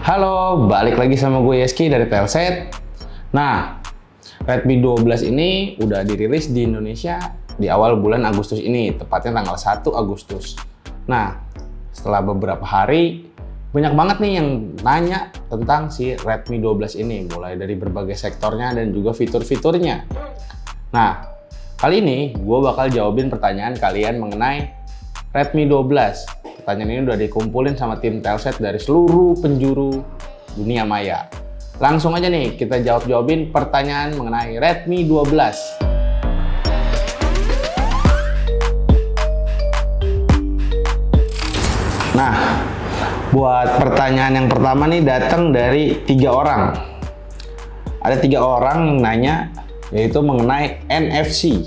Halo, balik lagi sama gue Yeski dari Telset. Nah, Redmi 12 ini udah dirilis di Indonesia di awal bulan Agustus ini, tepatnya tanggal 1 Agustus. Nah, setelah beberapa hari, banyak banget nih yang nanya tentang si Redmi 12 ini, mulai dari berbagai sektornya dan juga fitur-fiturnya. Nah, kali ini gue bakal jawabin pertanyaan kalian mengenai Redmi 12. Pertanyaan ini udah dikumpulin sama tim Telset dari seluruh penjuru dunia maya. Langsung aja nih kita jawabin pertanyaan mengenai Redmi 12. Nah, buat pertanyaan yang pertama nih datang dari 3 orang. Ada 3 orang yang nanya, yaitu mengenai NFC.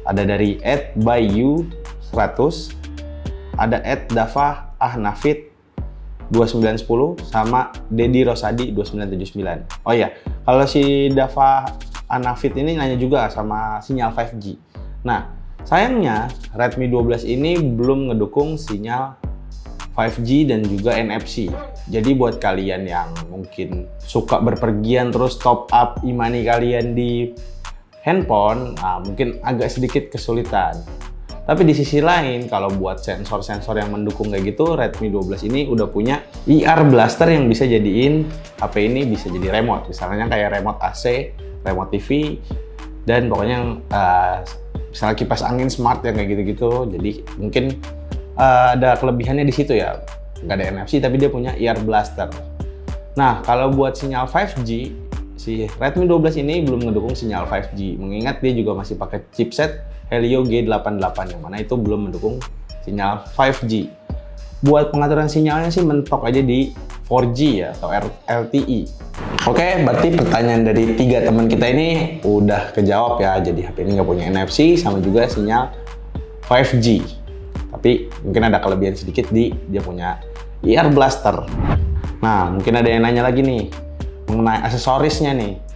Ada dari @bayu100, ada @dava_ahnafid 2910 sama Dedi Rosadi 2979. Oh iya, kalau si Dava Ahnafid ini nanya juga sama sinyal 5G. Nah, sayangnya Redmi 12 ini belum ngedukung sinyal 5G dan juga NFC. Jadi buat kalian yang mungkin suka berpergian terus top up e-money kalian di handphone, mungkin agak sedikit kesulitan. Tapi di sisi lain, kalau buat sensor-sensor yang mendukung kayak gitu, Redmi 12 ini udah punya IR Blaster yang bisa jadiin HP ini bisa jadi remote. Misalnya kayak remote AC, remote TV, dan pokoknya misalnya kipas angin smart yang kayak gitu-gitu. Jadi mungkin ada kelebihannya di situ ya. Nggak ada NFC, tapi dia punya IR Blaster. Nah, kalau buat sinyal 5G, si Redmi 12 ini belum mendukung sinyal 5G. Mengingat dia juga masih pakai chipset Helio G88 yang mana itu belum mendukung sinyal 5G. Buat pengaturan sinyalnya sih mentok aja di 4G ya atau LTE. Oke, berarti pertanyaan dari 3 teman kita ini udah kejawab ya. Jadi HP ini nggak punya NFC sama juga sinyal 5G. Tapi mungkin ada kelebihan sedikit dia punya IR Blaster. Nah, mungkin ada yang nanya lagi nih mengenai aksesorisnya nih.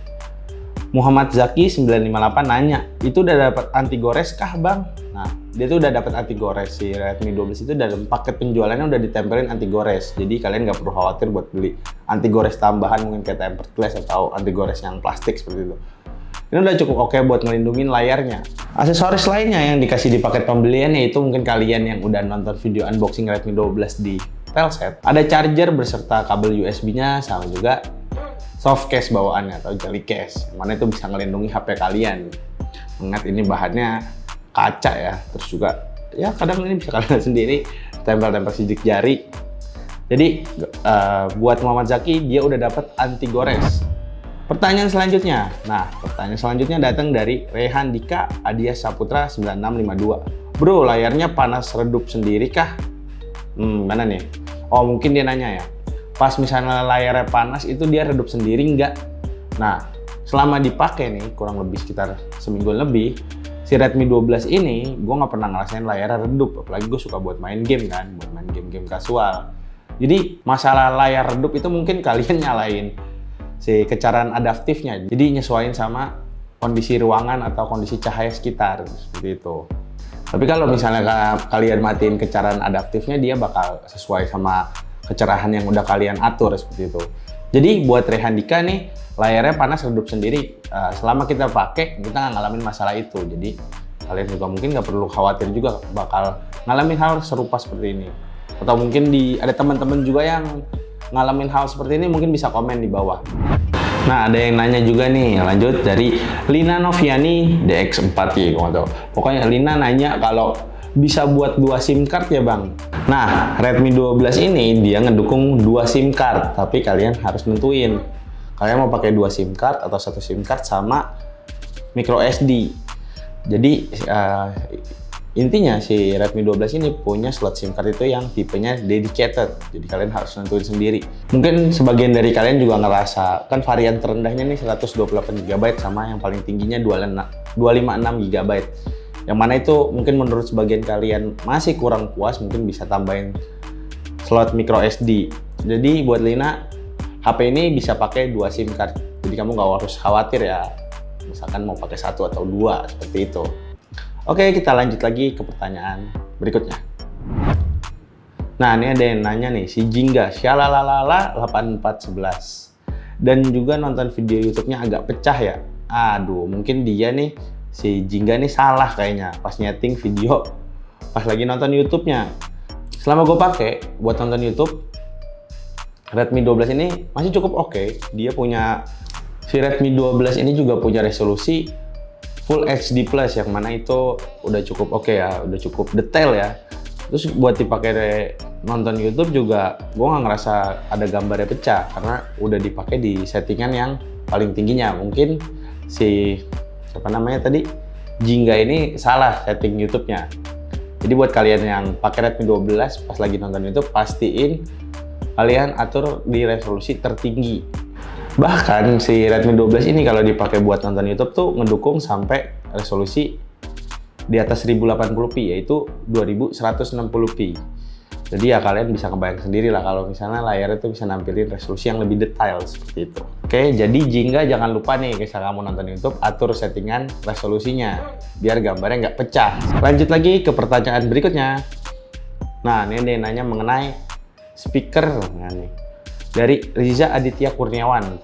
Muhammad Zaki 958 nanya, itu udah dapat anti gores kah bang? Nah, dia tuh udah dapat anti gores. Si Redmi 12 itu dalam paket penjualannya udah ditempelin anti gores. Jadi kalian nggak perlu khawatir buat beli anti gores tambahan mungkin kayak tempered glass atau anti gores yang plastik seperti itu. Ini udah cukup oke buat ngelindungin layarnya. Aksesoris lainnya yang dikasih di paket pembelian yaitu mungkin kalian yang udah nonton video unboxing Redmi 12 di Telset. Ada charger beserta kabel USB-nya sama juga soft case bawaannya atau jelly case, mana itu bisa ngelindungi HP kalian. Mengingat ini bahannya kaca ya, terus juga ya kadang ini bisa kalian sendiri tempel-tempel sidik jari. Jadi buat Muhammad Zaki dia udah dapat anti gores. Pertanyaan selanjutnya, pertanyaan selanjutnya datang dari Rehan Dika Adia Saputra 9652. Bro, layarnya panas redup sendiri kah? Mana nih? Oh, mungkin dia nanya ya. Pas misalnya layarnya panas itu dia redup sendiri nggak? Nah, selama dipakai nih kurang lebih sekitar seminggu lebih, si Redmi 12 ini gue nggak pernah ngerasain layarnya redup. Apalagi gue suka buat main game kan, buat main game-game kasual. Jadi masalah layar redup itu mungkin kalian nyalain si kecaran adaptifnya. Jadi nyesuaiin sama kondisi ruangan atau kondisi cahaya sekitar seperti itu. Tapi kalau misalnya kalian matiin kecaran adaptifnya, dia bakal sesuai sama kecerahan yang udah kalian atur seperti itu. Jadi buat Rehandika nih layarnya panas redup sendiri. Selama kita pakai kita nggak ngalamin masalah itu. Jadi kalian juga mungkin nggak perlu khawatir juga bakal ngalamin hal serupa seperti ini. Atau mungkin ada teman-teman juga yang ngalamin hal seperti ini, mungkin bisa komen di bawah. Nah, ada yang nanya juga nih, lanjut dari Lina Noviani DX4Y. Pokoknya Lina nanya kalau bisa buat 2 SIM card ya bang. Nah, Redmi 12 ini dia ngedukung 2 SIM card, tapi kalian harus nentuin kalian mau pakai 2 SIM card atau 1 SIM card sama micro SD. Jadi intinya si Redmi 12 ini punya slot SIM card itu yang tipenya dedicated. Jadi kalian harus nentuin sendiri. Mungkin sebagian dari kalian juga ngerasa kan varian terendahnya nih 128 GB sama yang paling tingginya 256 GB. Yang mana itu mungkin menurut sebagian kalian masih kurang puas, mungkin bisa tambahin slot micro SD. Jadi buat Lina, HP ini bisa pakai 2 SIM card. Jadi kamu nggak harus khawatir ya, misalkan mau pakai 1 atau 2 seperti itu. Oke, kita lanjut lagi ke pertanyaan berikutnya. Nah, ini ada yang nanya nih, si Jingga, Syalalalala 8411. Dan juga nonton video YouTube-nya agak pecah ya. Aduh, mungkin dia nih, si Jingga nih salah kayaknya pas nyeting video pas lagi nonton YouTube-nya. Selama gue pakai buat nonton YouTube, Redmi 12 ini masih cukup oke. Dia punya, si Redmi 12 ini juga punya resolusi Full HD Plus, yang mana itu udah cukup oke ya, udah cukup detail ya. Terus buat dipakai nonton YouTube juga, gue nggak ngerasa ada gambarnya pecah karena udah dipakai di settingan yang paling tingginya. Mungkin si siapa namanya tadi, Jingga ini salah setting YouTube-nya. Jadi buat kalian yang pakai Redmi 12 pas lagi nonton YouTube, pastiin kalian atur di resolusi tertinggi. Bahkan si Redmi 12 ini kalau dipakai buat nonton YouTube tuh ngedukung sampai resolusi di atas 1080p, yaitu 2160p. Jadi ya kalian bisa kebayang sendiri lah kalau misalnya layar itu bisa nampilin resolusi yang lebih detail seperti itu. Oke, jadi Jingga jangan lupa nih ketika kamu nonton YouTube, atur settingan resolusinya biar gambarnya nggak pecah. Lanjut lagi ke pertanyaan berikutnya. Nah, ini dia nanya mengenai speaker. Nah, nih dari Riza Aditya Kurniawan,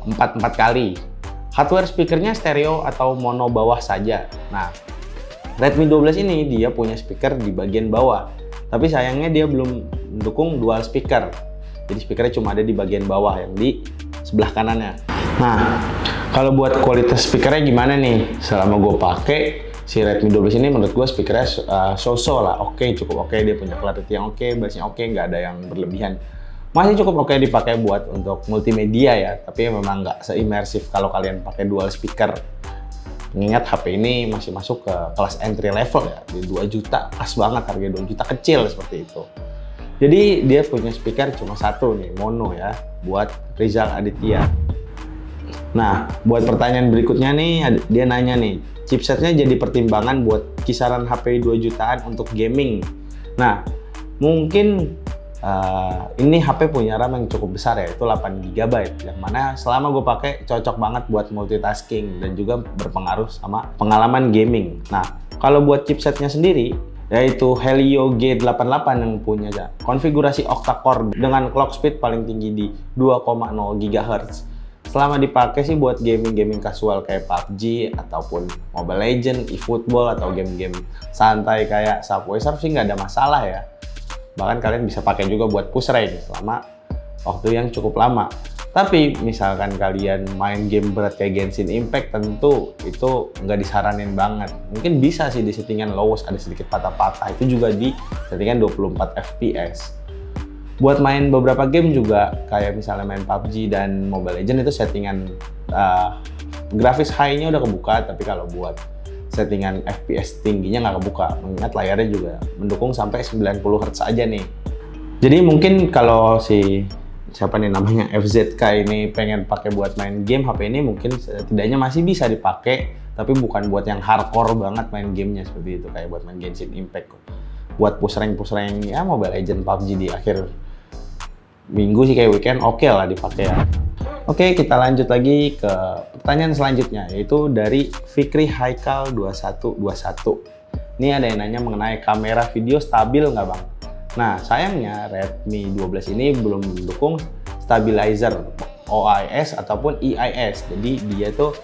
empat kali. Hardware speakernya stereo atau mono bawah saja. Nah, Redmi 12 ini dia punya speaker di bagian bawah, tapi sayangnya dia belum mendukung dual speaker. Jadi speakernya cuma ada di bagian bawah yang di sebelah kanannya. Nah, kalau buat kualitas speakernya gimana nih? Selama gue pakai si Redmi 12 ini, menurut gue speakernya so-so lah, oke, cukup oke. Dia punya clarity yang oke, bassnya oke, nggak ada yang berlebihan. Masih cukup oke dipakai buat untuk multimedia ya, tapi memang nggak se-imersif kalau kalian pakai dual speaker. Mengingat HP ini masih masuk ke kelas entry level ya, di 2 juta, pas banget harga 2 juta, kecil seperti itu. Jadi dia punya speaker cuma satu nih, mono ya, buat Rizal Aditya. Nah, buat pertanyaan berikutnya nih, dia nanya nih, chipsetnya jadi pertimbangan buat kisaran HP 2 jutaan untuk gaming. Nah, mungkin ini HP punya RAM yang cukup besar ya, itu 8 GB, yang mana selama gue pakai cocok banget buat multitasking dan juga berpengaruh sama pengalaman gaming. Nah, kalau buat chipsetnya sendiri, yaitu Helio G88 yang punya konfigurasi octa-core dengan clock speed paling tinggi di 2,0 GHz. Selama dipakai sih buat gaming-gaming casual kayak PUBG ataupun Mobile Legends, eFootball atau game-game santai kayak Subway Surf sih nggak ada masalah ya. Bahkan kalian bisa pakai juga buat push rank selama waktu yang cukup lama. Tapi misalkan kalian main game berat kayak Genshin Impact, tentu itu nggak disaranin banget. Mungkin bisa sih di settingan lowest ada sedikit patah-patah, itu juga di settingan 24 fps. Buat main beberapa game juga kayak misalnya main PUBG dan Mobile Legends, itu settingan grafis high-nya udah kebuka, tapi kalau buat settingan FPS tingginya nggak kebuka, mengingat layarnya juga mendukung sampai 90 Hz aja nih. Jadi mungkin kalau si siapa nih namanya FZK ini pengen pakai buat main game, HP ini mungkin setidaknya masih bisa dipakai, tapi bukan buat yang hardcore banget main gamenya seperti itu, kayak buat main Genshin Impact. Buat push rank ya Mobile Legends, PUBG di akhir minggu sih kayak weekend, oke lah dipakai ya. Oke, kita lanjut lagi ke pertanyaan selanjutnya, yaitu dari Fikri Haikal 2121. Ini ada yang nanya mengenai kamera video stabil nggak bang? Nah, sayangnya Redmi 12 ini belum mendukung stabilizer OIS ataupun EIS. Jadi dia tuh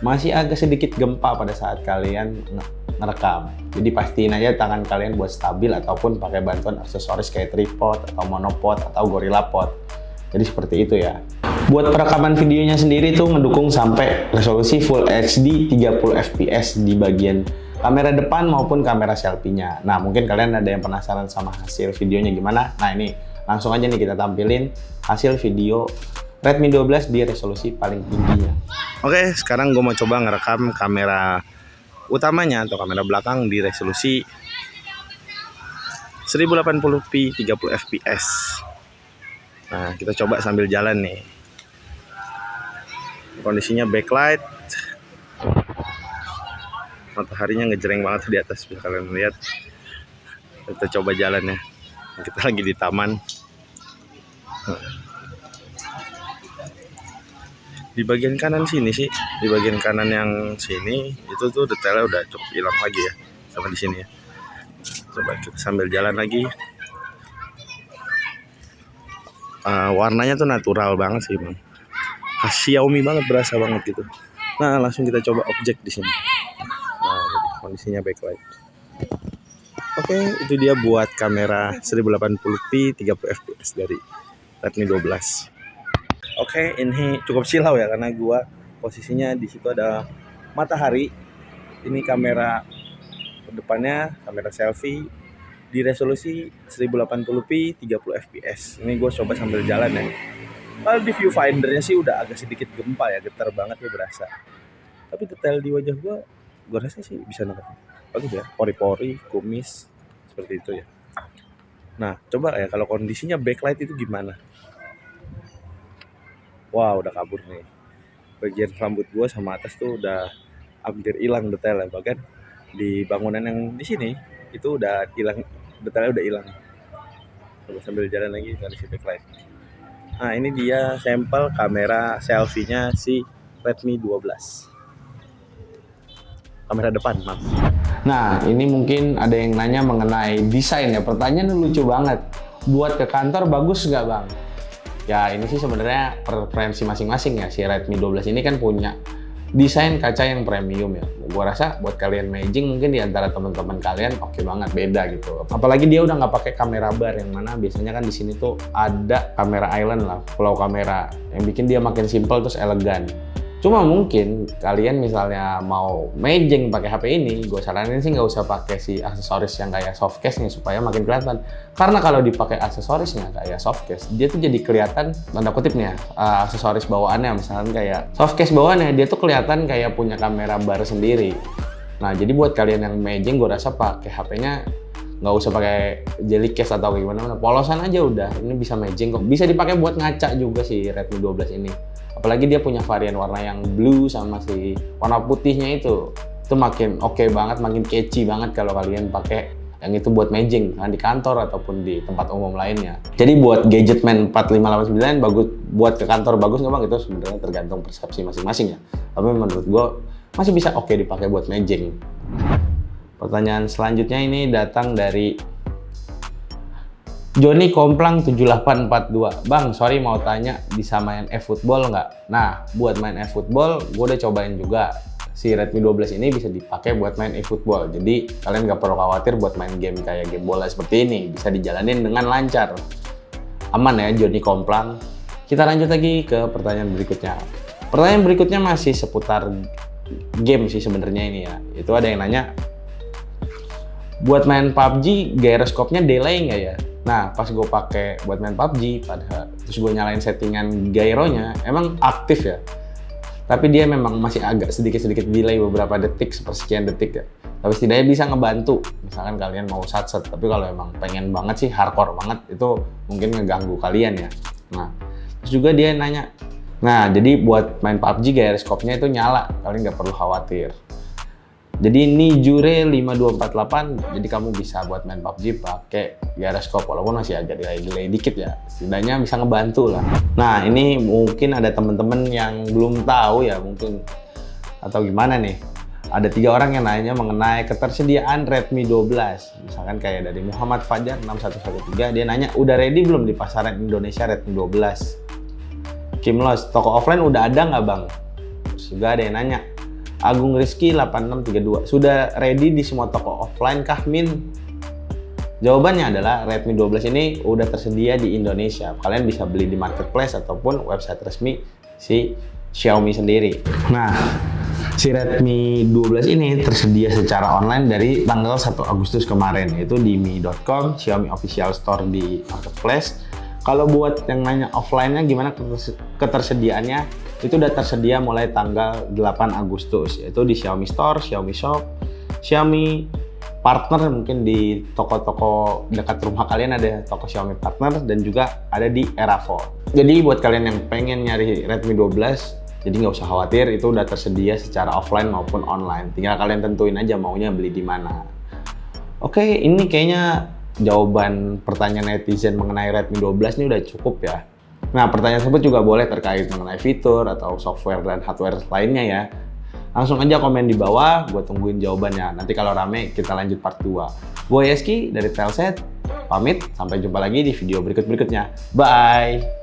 masih agak sedikit gempa pada saat kalian ngerekam. Jadi pastiin aja tangan kalian buat stabil ataupun pakai bantuan aksesoris kayak tripod atau monopod atau GorillaPod. Jadi seperti itu ya. Buat perekaman videonya sendiri tuh ngedukung sampai resolusi Full HD 30 fps di bagian kamera depan maupun kamera selfie-nya. Nah, mungkin kalian ada yang penasaran sama hasil videonya gimana? Nah, ini langsung aja nih kita tampilin hasil video Redmi 12 di resolusi paling tingginya. Oke, sekarang gue mau coba ngerekam kamera utamanya atau kamera belakang di resolusi 1080p 30 fps. Nah, kita coba sambil jalan nih. Kondisinya backlight, mataharinya ngejreng banget di atas, bisa kalian lihat. Kita coba jalan ya. Kita lagi di taman. Di bagian kanan sini sih, di bagian kanan yang sini itu tuh detailnya udah cukup hilang lagi ya, sama di sini ya. Coba kita sambil jalan lagi. Warnanya tuh natural banget sih bang. Xiaomi banget, berasa banget gitu. Nah langsung kita coba objek di sini. Nah kondisinya backlight. Oke, itu dia buat kamera 1080p 30 fps dari Redmi 12. Oke, ini cukup silau ya karena gua posisinya di situ ada matahari. Ini kamera depannya, kamera selfie di resolusi 1080p 30 fps. Ini gue coba sambil jalan ya. Kalau di viewfindernya sih udah agak sedikit gempa ya, getar banget ya berasa. Tapi detail di wajah gue rasa sih bisa nangkep. Bagus ya, pori-pori, kumis, seperti itu ya. Nah, coba ya kalau kondisinya backlight itu gimana? Wah, udah kabur nih. Bagian rambut gue sama atas tuh udah hampir hilang detailnya. Bahkan di bangunan yang di sini itu udah hilang, detailnya udah hilang. Coba sambil jalan lagi kondisi backlight. Nah, ini dia sampel kamera selfie-nya si Redmi 12. Kamera depan, maaf. Nah, ini mungkin ada yang nanya mengenai desain ya. Pertanyaan lucu banget. Buat ke kantor bagus nggak, Bang? Ya, ini sih sebenarnya preferensi masing-masing ya. Si Redmi 12 ini kan punya desain kaca yang premium ya. Gua rasa buat kalian imaging mungkin di antara teman-teman kalian oke banget, beda gitu. Apalagi dia udah nggak pakai kamera bar, yang mana biasanya kan di sini tuh ada kamera island lah, pulau kamera, yang bikin dia makin simple terus elegan. Cuma mungkin kalian misalnya mau imaging pakai HP ini, gue saranin sih nggak usah pakai si aksesoris yang kayak soft case-nya supaya makin kelihatan. Karena kalau dipakai aksesorisnya kayak soft case, dia tuh jadi kelihatan, tanda kutipnya, aksesoris bawaannya misalnya kayak soft case bawaannya, dia tuh kelihatan kayak punya kamera bar sendiri. Nah, jadi buat kalian yang imaging, gue rasa pakai HP-nya nggak usah pakai jelly case atau gimana, polosan aja udah. Ini bisa imaging kok, bisa dipakai buat ngaca juga si Redmi 12 ini. Apalagi dia punya varian warna yang blue sama si warna putihnya itu makin oke banget, makin catchy banget kalau kalian pakai yang itu buat imaging kan di kantor ataupun di tempat umum lainnya. Jadi buat Gadgetman 4589 bagus, buat ke kantor bagus nggak bang? Itu sebenarnya tergantung persepsi masing-masing ya. Tapi menurut gue masih bisa oke dipakai buat imaging. Pertanyaan selanjutnya ini datang dari Joni Komplang 7842. Bang, sorry mau tanya, bisa main eFootball nggak? Nah, buat main eFootball, gue udah cobain juga. Si Redmi 12 ini bisa dipakai buat main eFootball. Jadi, kalian nggak perlu khawatir buat main game kayak game bola seperti ini. Bisa dijalanin dengan lancar. Aman ya, Joni Komplang. Kita lanjut lagi ke pertanyaan berikutnya. Pertanyaan berikutnya masih seputar game sih sebenarnya ini ya. Itu ada yang nanya, buat main PUBG, gyroscope-nya delay nggak ya? Nah, pas gue pakai buat main PUBG, terus gue nyalain settingan gyronya, emang aktif ya. Tapi dia memang masih agak sedikit-sedikit delay beberapa detik, sepersekian detik ya. Tapi setidaknya bisa ngebantu. Misalkan kalian mau satset, tapi kalau emang pengen banget sih, hardcore banget, itu mungkin ngeganggu kalian ya. Nah, terus juga dia nanya, nah jadi buat main PUBG gyroscope-nya itu nyala, kalian nggak perlu khawatir. Jadi ini Jure 5248, jadi kamu bisa buat main PUBG pakai gyroscope walaupun masih agak delay dikit ya, setidaknya bisa ngebantu lah. Nah ini mungkin ada temen-temen yang belum tahu ya mungkin, atau gimana nih, ada 3 orang yang nanya mengenai ketersediaan Redmi 12. Misalkan kayak dari Muhammad Fajar 6113, dia nanya udah ready belum di pasaran Indonesia Redmi 12? Kimlos, toko offline udah ada nggak bang? Terus juga ada yang nanya, Agung Rizky 8632, sudah ready di semua toko offline kah Min? Jawabannya adalah Redmi 12 ini udah tersedia di Indonesia. Kalian bisa beli di marketplace ataupun website resmi si Xiaomi sendiri. Nah, si Redmi 12 ini tersedia secara online dari tanggal 1 Agustus kemarin, yaitu di mi.com, Xiaomi Official Store di marketplace. Kalau buat yang nanya offline-nya gimana ketersediaannya, itu udah tersedia mulai tanggal 8 Agustus, yaitu di Xiaomi Store, Xiaomi Shop, Xiaomi Partner, mungkin di toko-toko dekat rumah kalian ada toko Xiaomi Partner, dan juga ada di Eravo. Jadi buat kalian yang pengen nyari Redmi 12, jadi nggak usah khawatir, itu udah tersedia secara offline maupun online. Tinggal kalian tentuin aja maunya beli di mana. Oke, ini kayaknya jawaban pertanyaan netizen mengenai Redmi 12 ini udah cukup ya. Nah, pertanyaan tersebut juga boleh terkait mengenai fitur atau software dan hardware lainnya ya. Langsung aja komen di bawah, gue tungguin jawabannya. Nanti kalau rame, kita lanjut part 2. Gue Yeski dari Telset, pamit. Sampai jumpa lagi di video berikut-berikutnya. Bye!